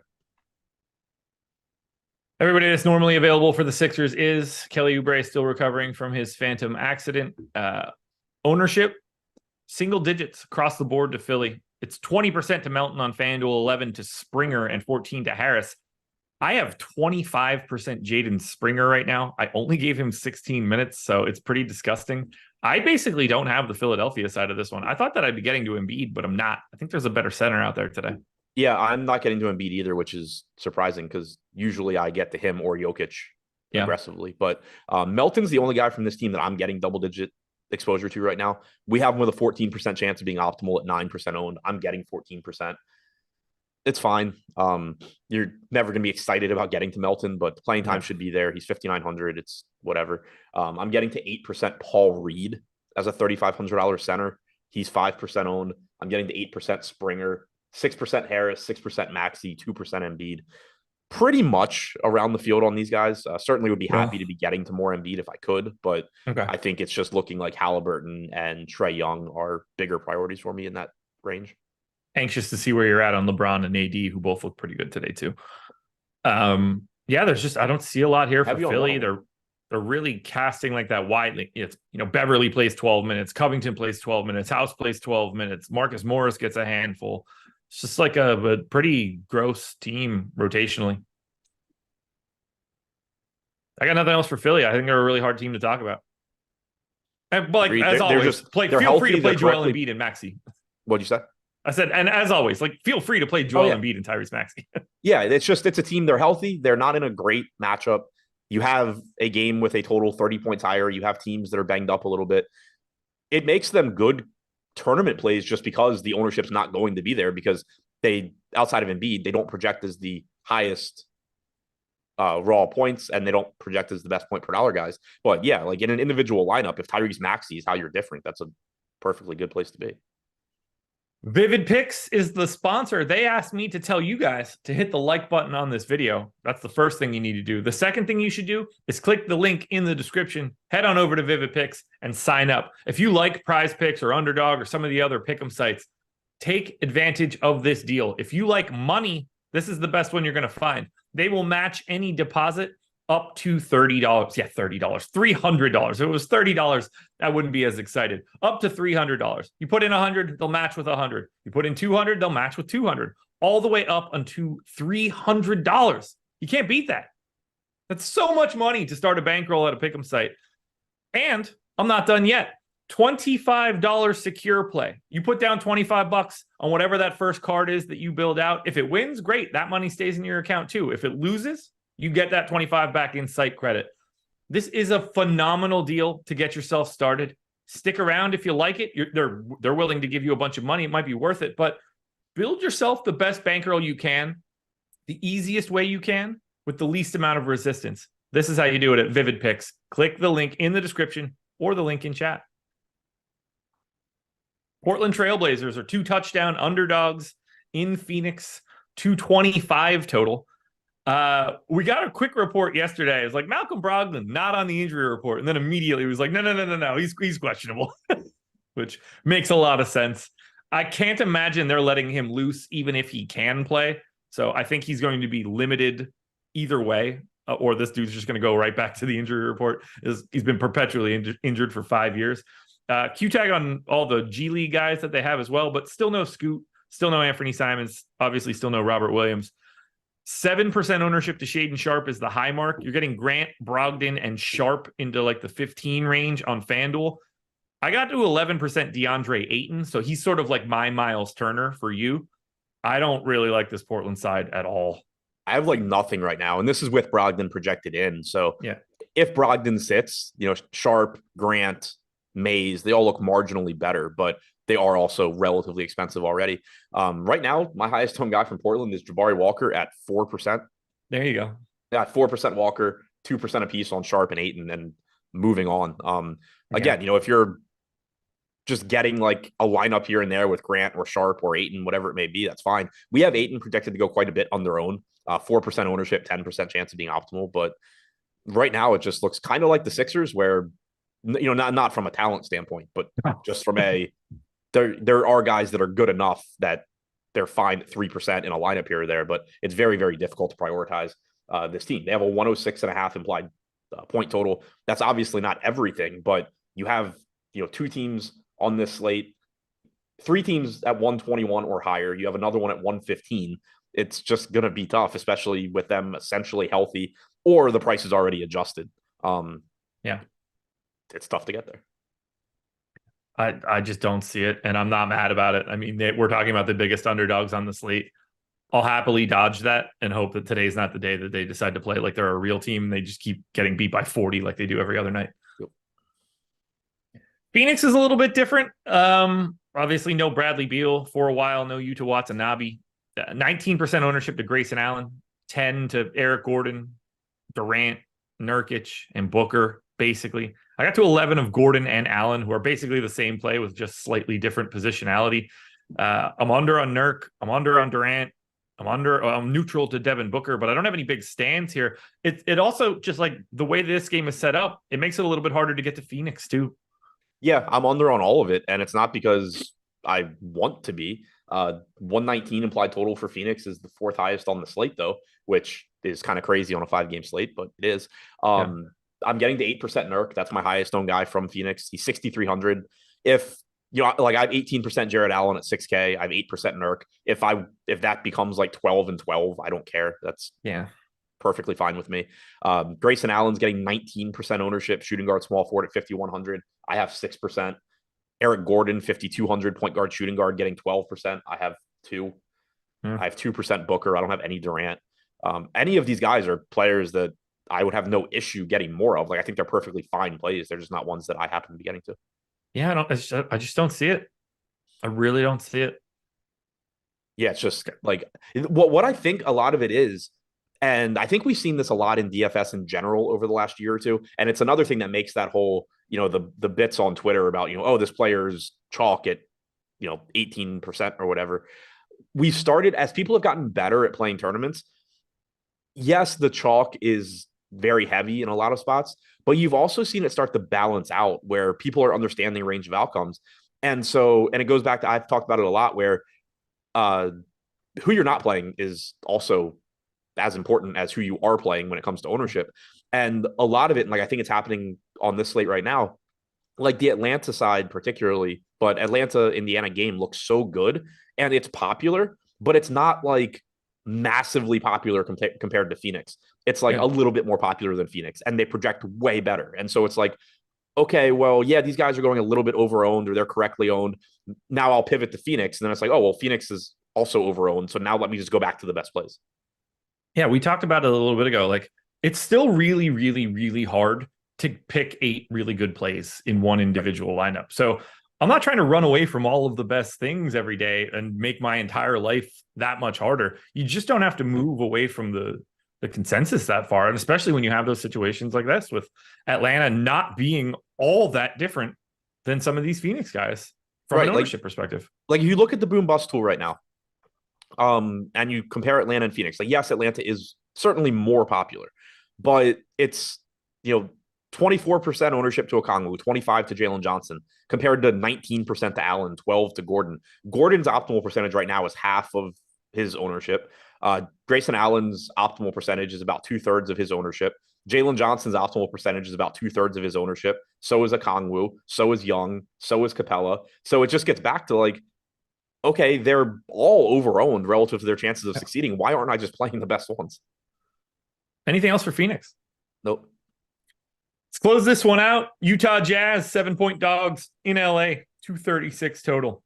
Everybody that's normally available for the Sixers is Kelly Oubre, still recovering from his phantom accident. Ownership, single digits across the board to Philly. It's 20% to Melton on FanDuel, 11 to Springer, and 14 to Harris. I have 25% Jaden Springer right now. I only gave him 16 minutes, so it's pretty disgusting. I basically don't have the Philadelphia side of this one. I thought that I'd be getting to Embiid, but I'm not. I think there's a better center out there today. Yeah, I'm not getting to Embiid either, which is surprising because usually I get to him or Jokic aggressively. But Melton's the only guy from this team that I'm getting double-digit exposure to right now. We have him with a 14% chance of being optimal at 9% owned. I'm getting 14%. It's fine. You're never going to be excited about getting to Melton, but the playing time should be there. He's 5,900. It's whatever. I'm getting to 8% Paul Reed as a $3,500 center. He's 5% owned. I'm getting to 8% Springer, 6% Harris, 6% Maxey, 2% Embiid. Pretty much around the field on these guys. Certainly would be happy to be getting to more Embiid if I could, but I think it's just looking like Halliburton and Trae Young are bigger priorities for me in that range. Anxious to see where you're at on LeBron and AD, who both look pretty good today too. There's just, I don't see a lot here for Philly. They're really casting like that widely. It's, Beverly plays 12 minutes, Covington plays 12 minutes, House plays 12 minutes, Marcus Morris gets a handful. It's just like a pretty gross team rotationally. I got nothing else for Philly. I think they're a really hard team to talk about. But like, as always, feel free to play Joel Embiid and Maxey. What'd you say? I said, and as always, like, feel free to play Joel Embiid and Tyrese Maxey. It's a team. They're healthy. They're not in a great matchup. You have a game with a total 30 points higher. You have teams that are banged up a little bit. It makes them good tournament plays just because the ownership's not going to be there because they, outside of Embiid, they don't project as the highest raw points and they don't project as the best point per dollar guys. But yeah, like in an individual lineup, if Tyrese Maxey is how you're different, that's a perfectly good place to be. Vivid Picks is the sponsor. They asked me to tell you guys to hit the like button on this video. That's the first thing you need to do. The second thing you should do is click the link in the description, head on over to Vivid Picks and sign up. If you like Prize Picks or Underdog or some of the other pick'em sites, take advantage of this deal. If you like money, this is the best one you're going to find. They will match any deposit up to $30. Yeah, $30. $300. If it was $30, I wouldn't be as excited. Up to $300. You put in 100, they'll match with 100. You put in 200, they'll match with 200. All the way up unto $300. You can't beat that. That's so much money to start a bankroll at a pick'em site. And I'm not done yet. $25 secure play. You put down $25 on whatever that first card is that you build out. If it wins, great. That money stays in your account too. If it loses, You get that 25 back in site credit. This is a phenomenal deal to get yourself started. Stick around if you like it. They're willing to give you a bunch of money. It might be worth it, but build yourself the best bankroll you can, the easiest way you can, with the least amount of resistance. This is how you do it at Vivid Picks. Click the link in the description or the link in chat. Portland Trailblazers are 2 touchdown underdogs in Phoenix, 225 total. We got a quick report yesterday. It's like Malcolm Brogdon not on the injury report, and then immediately it was like, no, he's questionable, which makes a lot of sense. I can't imagine they're letting him loose even if he can play. So I think he's going to be limited either way, or this dude's just going to go right back to the injury report. He's been perpetually injured for 5 years. Q-tag on all the G League guys that they have as well, but still no Scoot, still no Anthony Simons, obviously still no Robert Williams. 7% ownership to Shaedon Sharpe is the high mark. You're getting Grant, Brogdon, and Sharpe into like the 15 range on FanDuel. I got to 11% DeAndre Ayton, so he's sort of like my Miles Turner for you. I don't really like this Portland side at all. I have like nothing right now, and this is with Brogdon projected in. So yeah, if Brogdon sits, Sharpe, Grant, Mays, they all look marginally better, but they are also relatively expensive already. Right now, my highest owned guy from Portland is Jabari Walker at 4%. There you go. Yeah, 4% Walker, 2% a piece on Sharpe and Ayton, and moving on. Again, if you're just getting like a lineup here and there with Grant or Sharpe or Ayton, whatever it may be, that's fine. We have Ayton projected to go quite a bit on their own. 4% ownership, 10% chance of being optimal. But right now, it just looks kind of like the Sixers, where not from a talent standpoint, but just from there are guys that are good enough that they're fine at 3% in a lineup here or there, but it's very, very difficult to prioritize this team. They have a 106.5 implied point total. That's obviously not everything, but you have 2 teams on this slate, 3 teams at 121 or higher. You have another one at 115. It's just going to be tough, especially with them essentially healthy or the price is already adjusted. Yeah. It's tough to get there. I just don't see it, and I'm not mad about it. I mean, we're talking about the biggest underdogs on the slate. I'll happily dodge that and hope that today's not the day that they decide to play like they're a real team. They just keep getting beat by 40 like they do every other night. Yep. Phoenix is a little bit different. Obviously, no Bradley Beal for a while, no Yuta Watanabe. 19% ownership to Grayson Allen, 10 to Eric Gordon, Durant, Nurkic, and Booker, basically. I got to 11 of Gordon and Allen, who are basically the same play with just slightly different positionality. I'm under on Nurk. I'm under on Durant. I'm neutral to Devin Booker, but I don't have any big stands here. It also just like the way this game is set up, it makes it a little bit harder to get to Phoenix too. Yeah, I'm under on all of it, and it's not because I want to be. 119 implied total for Phoenix is the 4th highest on the slate, though, which is kind of crazy on a 5-game slate, but it is. I'm getting to 8% Nurk. That's my highest owned guy from Phoenix. He's 6,300. If I have 18% Jared Allen at 6K, I have 8% Nurk. If that becomes like 12 and 12, I don't care. That's perfectly fine with me. Grayson Allen's getting 19% ownership, shooting guard, small forward at 5,100. I have 6%. Eric Gordon, 5,200, point guard, shooting guard, getting 12%. I have 2. I have 2% Booker. I don't have any Durant. Any of these guys are players that I would have no issue getting more of. Like, I think they're perfectly fine plays. They're just not ones that I happen to be getting to. Yeah, I just don't see it. I really don't see it. Yeah, it's just like what I think a lot of it is, and I think we've seen this a lot in DFS in general over the last year or two. And it's another thing that makes that whole, the bits on Twitter about, this player's chalk at, 18% or whatever. We've started, as people have gotten better at playing tournaments. Yes, the chalk is very heavy in a lot of spots, but you've also seen it start to balance out where people are understanding the range of outcomes. And it goes back to, I've talked about it a lot, where who you're not playing is also as important as who you are playing when it comes to ownership. And a lot of it, like I think it's happening on this slate right now, like the Atlanta side particularly, but Atlanta Indiana game looks so good and it's popular, but it's not like massively popular compared to Phoenix. It's like a little bit more popular than Phoenix, and they project way better. And so it's like, okay, well, yeah, these guys are going a little bit over-owned, or they're correctly owned. Now I'll pivot to Phoenix. And then it's like, oh, well, Phoenix is also over-owned. So now let me just go back to the best plays. Yeah, we talked about it a little bit ago. Like, it's still really, really, really hard to pick 8 really good plays in one individual lineup. So I'm not trying to run away from all of the best things every day and make my entire life that much harder. You just don't have to move away from the consensus that far. And especially when you have those situations like this with Atlanta not being all that different than some of these Phoenix guys from an ownership perspective. Like if you look at the boom bust tool right now, and you compare Atlanta and Phoenix, like yes, Atlanta is certainly more popular, but it's 24% ownership to Okongwu, 25 to Jalen Johnson, compared to 19% to Allen, 12 to Gordon. Gordon's optimal percentage right now is half of his ownership. Grayson Allen's optimal percentage is about 2/3 of his ownership. Jalen Johnson's optimal percentage is about 2/3 of his ownership. So is Okongwu. So is Young. So is Capella. So it just gets back to like, okay, they're all over-owned relative to their chances of succeeding. Why aren't I just playing the best ones? Anything else for Phoenix? Nope. Let's close this one out. Utah Jazz, 7-point dogs in LA, 236 total.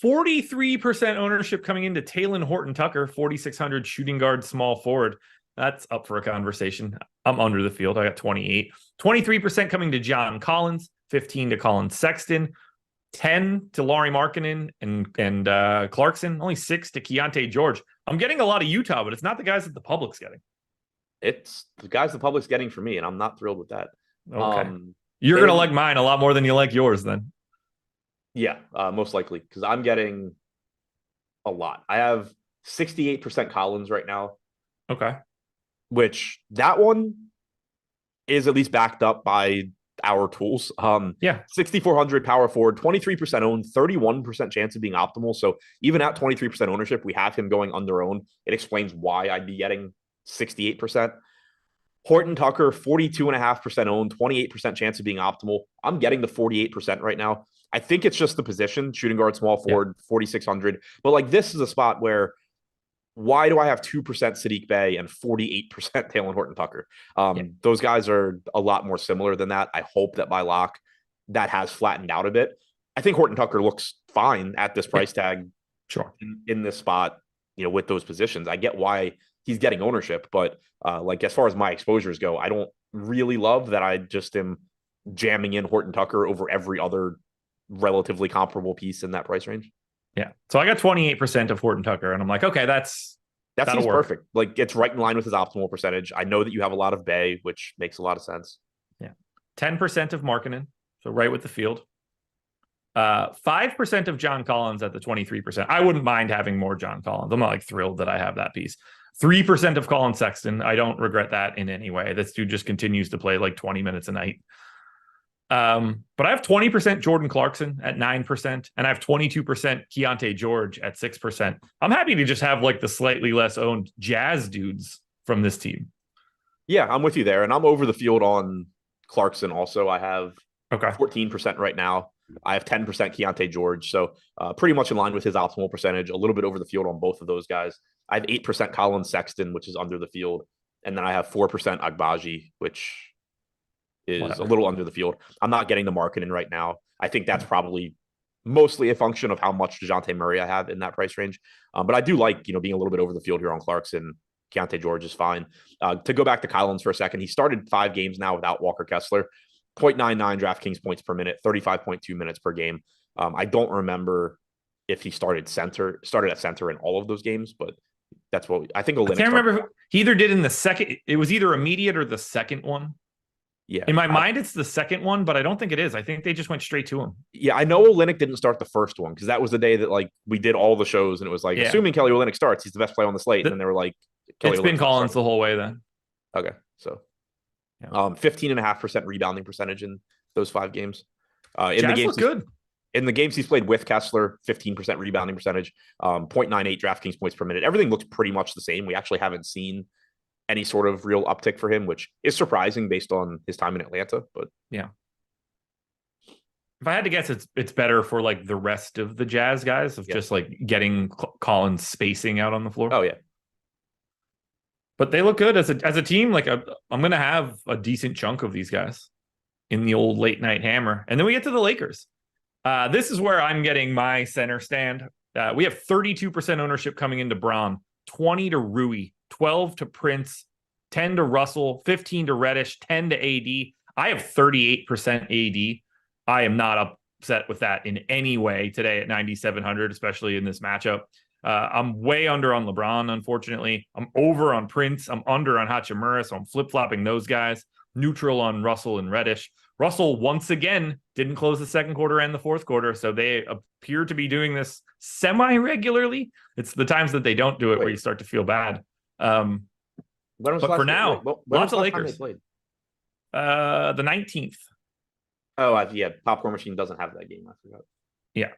43% ownership coming into Talen Horton-Tucker, 4,600 shooting guard, small forward. That's up for a conversation. I'm under the field. I got 28. 23% coming to John Collins, 15 to Colin Sexton, 10 to Lauri Markkanen and Clarkson, only 6 to Keontae George. I'm getting a lot of Utah, but it's not the guys that the public's getting. It's the guys the public's getting for me, and I'm not thrilled with that. Okay. You're going to like mine a lot more than you like yours then. Yeah, most likely, because I'm getting a lot. I have 68% Collins right now. Okay. Which that one is at least backed up by our tools. 6,400 power forward, 23% owned, 31% chance of being optimal. So even at 23% ownership, we have him going under owned. It explains why I'd be getting 68%. Horton-Tucker, 42.5% owned, 28% chance of being optimal. I'm getting the 48% right now. I think it's just the position, shooting guard, small forward, 4,600. But like this is a spot where why do I have 2% Sadiq Bey and 48% Talen Horton-Tucker? Those guys are a lot more similar than that. I hope that by lock that has flattened out a bit. I think Horton-Tucker looks fine at this price tag. Sure. In this spot, with those positions. I get why he's getting ownership, but like as far as my exposures go, I don't really love that I just am jamming in Horton-Tucker over every other relatively comparable piece in that price range. Yeah. So I got 28% of Horton-Tucker, and I'm like, okay, that seems perfect. Like it's right in line with his optimal percentage. I know that you have a lot of Bey, which makes a lot of sense. Yeah. 10% of Markkanen, so right with the field. 5% of John Collins at the 23%. I wouldn't mind having more John Collins. I'm not like thrilled that I have that piece. 3% of Colin Sexton. I don't regret that in any way. This dude just continues to play like 20 minutes a night. But I have 20% Jordan Clarkson at 9%, and I have 22% Keontae George at 6%. I'm happy to just have like the slightly less owned Jazz dudes from this team. Yeah, I'm with you there. And I'm over the field on Clarkson also. I have 14% right now. I have 10% Keontae George. So pretty much in line with his optimal percentage, a little bit over the field on both of those guys. I have 8% Colin Sexton, which is under the field. And then I have 4% Agbaji, which is a little under the field. I'm not getting the Markkanen right now. I think that's probably mostly a function of how much DeJounte Murray I have in that price range. But I do like, being a little bit over the field here on Clarkson. Keontae George is fine. To go back to Collins for a second, he started 5 games now without Walker Kessler. 0.99 DraftKings points per minute, 35.2 minutes per game. I don't remember if he started at center in all of those games, but that's what I think. I can't remember. He either did in the second. It was either immediate or the second one. Yeah. In my mind, it's the second one, but I don't think it is. I think they just went straight to him. Yeah, I know Olynyk didn't start the first one because that was the day that like we did all the shows and it was like, assuming Kelly Olynyk starts, he's the best player on the slate. And then they were like, it's been Collins the whole way then. Okay. So 15.5% rebounding percentage in those 5 games. In the games good. In the games he's played with Kessler, 15% rebounding percentage, 0.98 DraftKings points per minute. Everything looks pretty much the same. We actually haven't seen any sort of real uptick for him, which is surprising based on his time in Atlanta. But yeah, if I had to guess, it's better for like the rest of the Jazz guys of just like getting Collins spacing out on the floor. Oh yeah, but they look good as a team. Like I'm going to have a decent chunk of these guys in the old late night hammer, and then we get to the Lakers. This is where I'm getting my center stand. We have 32% ownership coming into Braun, 20 to Rui, 12 to Prince, 10 to Russell, 15 to Reddish, 10 to AD. I have 38% AD. I am not upset with that in any way today at 9,700, especially in this matchup. I'm way under on LeBron, unfortunately. I'm over on Prince. I'm under on Hachimura, so I'm flip-flopping those guys. Neutral on Russell and Reddish. Russell, once again, didn't close the second quarter and the fourth quarter, so they appear to be doing this semi-regularly. It's the times that they don't do it where you start to feel bad. But for now, lots of Lakers. The 19th. Oh, yeah. Popcorn Machine doesn't have that game. I forgot. Yeah.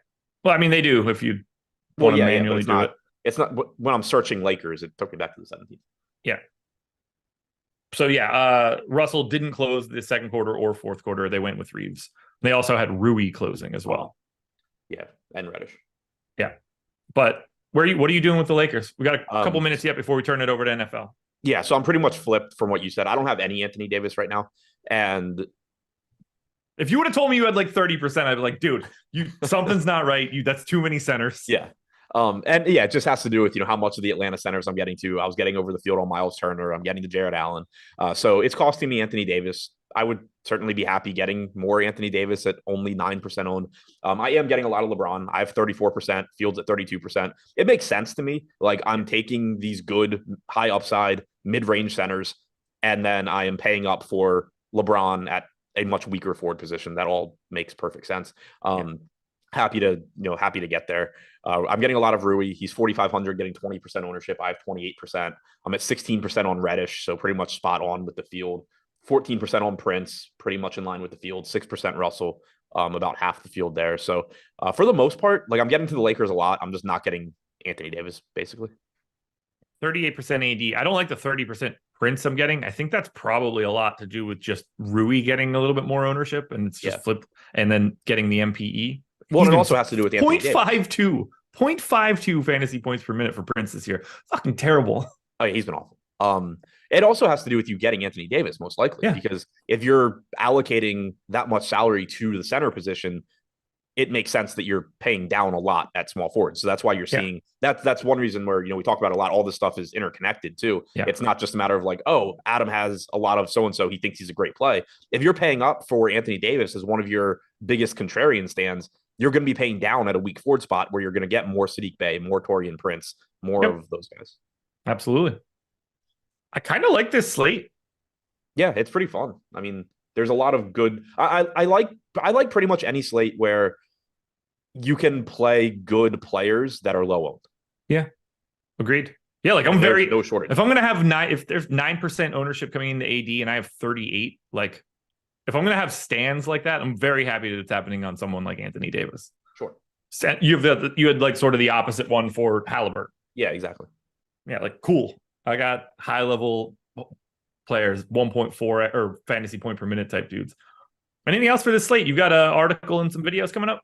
Well, I mean, they do if you want to manually do it. It's not when I'm searching Lakers, it took me back to the 17th. Yeah. So, yeah, Russell didn't close the second quarter or fourth quarter. They went with Reeves. They also had Rui closing as well. Yeah, and Reddish. Yeah. But what are you doing with the Lakers? We got a couple minutes yet before we turn it over to NFL. Yeah, so I'm pretty much flipped from what you said. I don't have any Anthony Davis right now. And if you would have told me you had like 30%, I'd be like, dude, something's not right. That's too many centers. Yeah. And yeah, it just has to do with, how much of the Atlanta centers I'm getting to. I was getting over the field on Miles Turner. I'm getting to Jared Allen. So it's costing me Anthony Davis. I would certainly be happy getting more Anthony Davis at only 9% owned. I am getting a lot of LeBron. I have 34%, Fields at 32%. It makes sense to me. Like, I'm taking these good high upside mid-range centers, and then I am paying up for LeBron at a much weaker forward position. That all makes perfect sense. Happy to get there. I'm getting a lot of Rui. He's 4,500, getting 20% ownership. I have 28%. I'm at 16% on Reddish, so pretty much spot on with the field. 14% on Prince, pretty much in line with the field. 6% Russell, about half the field there. So for the most part, like, I'm getting to the Lakers a lot. I'm just not getting Anthony Davis, basically. 38% AD. I don't like the 30% Prince I'm getting. I think that's probably a lot to do with just Rui getting a little bit more ownership, and it's just flipped, and then getting the MPE. Well, it also has to do with Anthony Davis. 0.52 fantasy points per minute for Prince this year. Fucking terrible. Oh, yeah, he's been awful. It also has to do with you getting Anthony Davis, most likely, because if you're allocating that much salary to the center position, it makes sense that you're paying down a lot at small forward. So that's why you're seeing that's one reason where, we talk about a lot. All this stuff is interconnected too. Yeah. It's not just a matter of like, oh, Adam has a lot of so-and-so. He thinks he's a great play. If you're paying up for Anthony Davis as one of your biggest contrarian stands, you're going to be paying down at a weak forward spot where you're going to get more Sadiq Bey, more Taurean Prince, more of those guys. Absolutely. I kind of like this slate. Yeah, it's pretty fun. I mean, there's a lot of good. I like pretty much any slate where you can play good players that are low owned. Yeah, agreed. Yeah, like I'm very no shortage. If I'm gonna have if there's 9% ownership coming into AD and I have 38, like if I'm gonna have stands like that, I'm very happy that it's happening on someone like Anthony Davis. Sure. You had like sort of the opposite one for Halliburton. Yeah, exactly. Yeah, like cool. I got high level players, 1.4 or fantasy point per minute type dudes. Anything else for this slate? You've got an article and some videos coming up?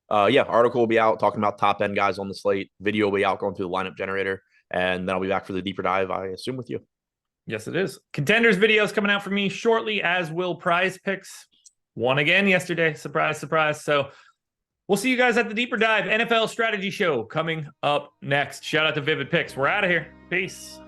Article will be out talking about top end guys on the slate. Video will be out going through the lineup generator. And then I'll be back for the deeper dive, I assume, with you. Yes, it is. Contenders videos coming out for me shortly, as will prize picks. Won again yesterday. Surprise, surprise. So we'll see you guys at the deeper dive NFL strategy show coming up next. Shout out to Vivid Picks. We're out of here. Peace.